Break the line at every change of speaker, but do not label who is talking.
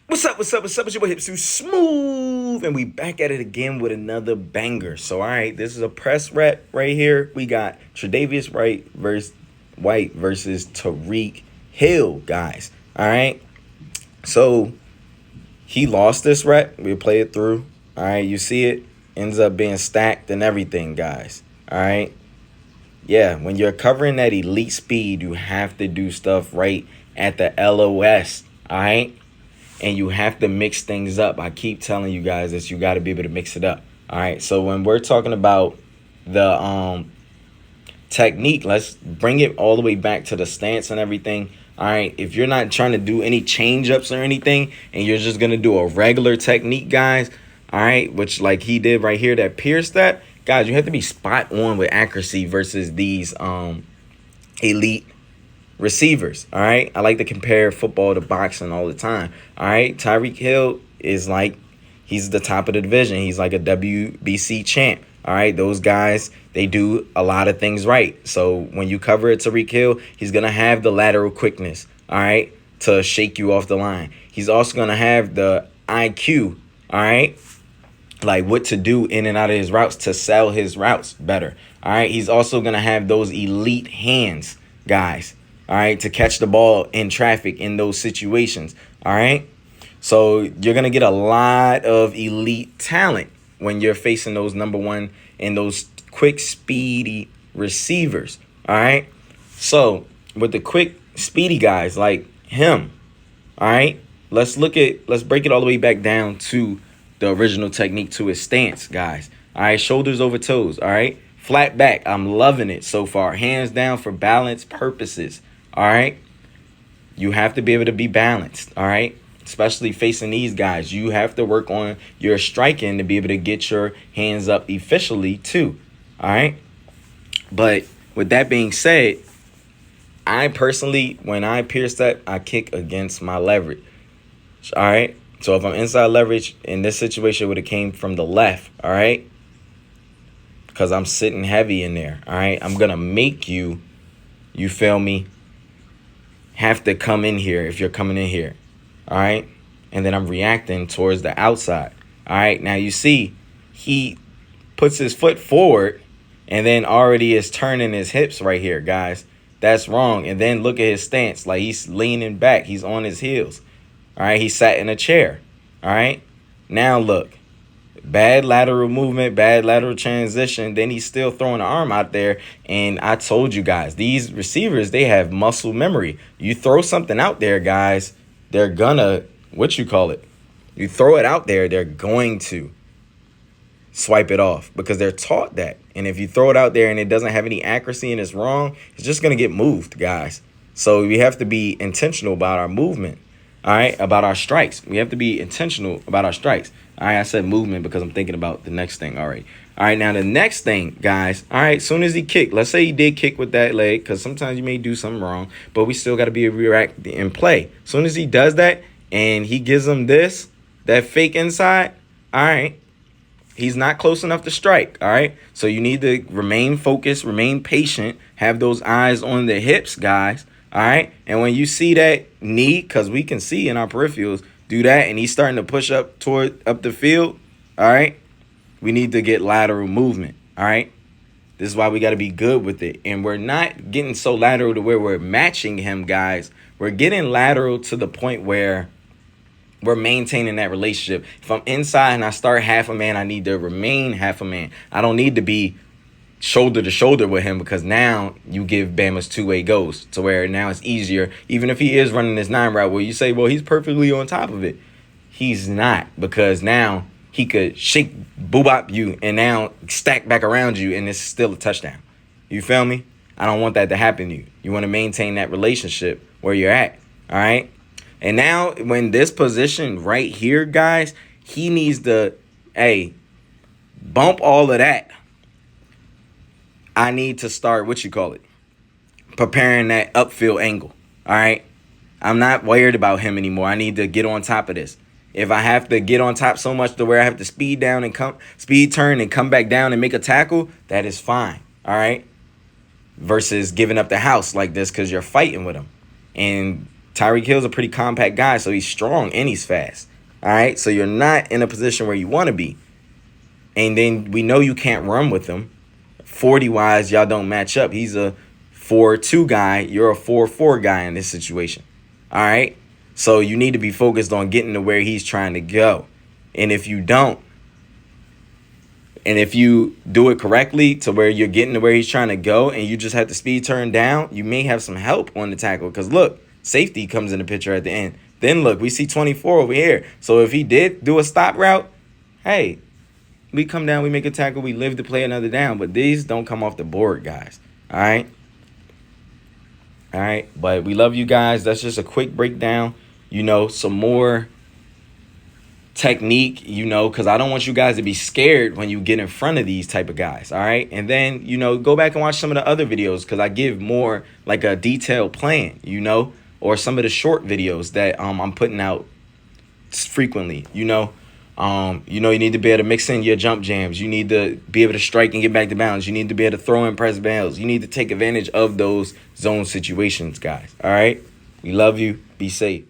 What's up? What's up? What's up? It's your boy Hipstoosmooth, and we back at it again with another banger. So, all right, this is a press rep right here. We got Tre'Davious White versus Tyreek Hill, guys. All right, so he lost this rep. We'll play it through. All right, you see it ends up being stacked and everything, guys. All right, yeah. When you're covering that elite speed, you have to do stuff right at the LOS. All right. And you have to mix things up. I keep telling you guys that you got to be able to mix it up. All right. So when we're talking about the technique, let's bring it all the way back to the stance and everything. All right. If you're not trying to do any change ups or anything, and you're just going to do a regular technique, guys. All right. Which like he did right here, that pierce step. Guys, you have to be spot on with accuracy versus these elite receivers. All right, I like to compare football to boxing all the time. All right, Tyreek Hill is like, he's the top of the division. He's like a WBC champ. All right, those guys, they do a lot of things right. So when you cover it, Tyreek Hill, he's gonna have the lateral quickness. All right, to shake you off the line. He's also gonna have the IQ. All right, like what to do in and out of his routes to sell his routes better. All right, he's also gonna have those elite hands, guys. All right, to catch the ball in traffic in those situations. All right, so you're going to get a lot of elite talent when you're facing those number one and those quick, speedy receivers. All right, so with the quick, speedy guys like him, all right, let's break it all the way back down to the original technique, to his stance, guys. All right, shoulders over toes. All right, flat back. I'm loving it so far. Hands down for balance purposes. All right, you have to be able to be balanced. All right, especially facing these guys, you have to work on your striking to be able to get your hands up efficiently too. All right, but with that being said, I personally, when I pierce that, I kick against my leverage. All right, so if I'm inside leverage in this situation, it would have came from the left. All right, because I'm sitting heavy in there. All right, I'm gonna make you feel me, have to come in here if you're coming in here. All right, and then I'm reacting towards the outside. All right, now you see he puts his foot forward and then already is turning his hips right here, guys. That's wrong. And then look at his stance, like he's leaning back, he's on his heels. All right, he sat in a chair. All right, now look, bad lateral movement, bad lateral transition. Then he's still throwing the arm out there. And I told you guys, these receivers, they have muscle memory. You throw something out there, guys, they're gonna, you throw it out there, they're going to swipe it off because they're taught that. And if you throw it out there and it doesn't have any accuracy and it's wrong, it's just gonna get moved, guys. So we have to be intentional about our movement. All right, about our strikes. We have to be intentional about our strikes. All right, I said movement because I'm thinking about the next thing. All right, now the next thing, guys. All right, soon as he kicked, let's say he did kick with that leg, because sometimes you may do something wrong, but we still got to be able to react and play. Soon as he does that and he gives him that fake inside, all right, he's not close enough to strike. All right, so you need to remain focused, remain patient, have those eyes on the hips, guys. All right, and when you see that knee, because we can see in our peripherals, do that, and he's starting to push up the field, all right, we need to get lateral movement. All right, this is why we got to be good with it. And we're not getting so lateral to where we're matching him, guys. We're getting lateral to the point where we're maintaining that relationship. If I'm inside and I start half a man, I need to remain half a man. I don't need to be shoulder to shoulder with him, because now you give Bama's two-way goes to where now it's easier. Even if he is running this 9 route, where you say, well, he's perfectly on top of it. He's not, because now he could shake boobop you and now stack back around you and it's still a touchdown. You feel me? I don't want that to happen to you. You want to maintain that relationship where you're at. All right. And now when this position right here, guys, he needs to, bump all of that. I need to start, preparing that upfield angle. All right. I'm not worried about him anymore. I need to get on top of this. If I have to get on top so much to where I have to speed turn and come back down and make a tackle, that is fine. All right. Versus giving up the house like this because you're fighting with him. And Tyreek Hill's a pretty compact guy, so he's strong and he's fast. All right, so you're not in a position where you want to be. And then we know you can't run with him. 40-wise, y'all don't match up. He's a 4-2 guy. You're a 4-4 guy in this situation. All right, so you need to be focused on getting to where he's trying to go. And if you don't, and if you do it correctly to where you're getting to where he's trying to go and you just have the speed turned down, you may have some help on the tackle. Because, look, safety comes in the picture at the end. Then, look, we see 24 over here. So if he did do a stop route, hey, we come down, we make a tackle, we live to play another down. But these don't come off the board, guys. All right? All right? But we love you guys. That's just a quick breakdown. You know, some more technique, you know, because I don't want you guys to be scared when you get in front of these type of guys. All right, and then, you know, go back and watch some of the other videos, because I give more like a detailed plan, you know, or some of the short videos that I'm putting out frequently. You know, you need to be able to mix in your jump jams. You need to be able to strike and get back to bounds. You need to be able to throw and press bails. You need to take advantage of those zone situations, guys. All right, we love you. Be safe.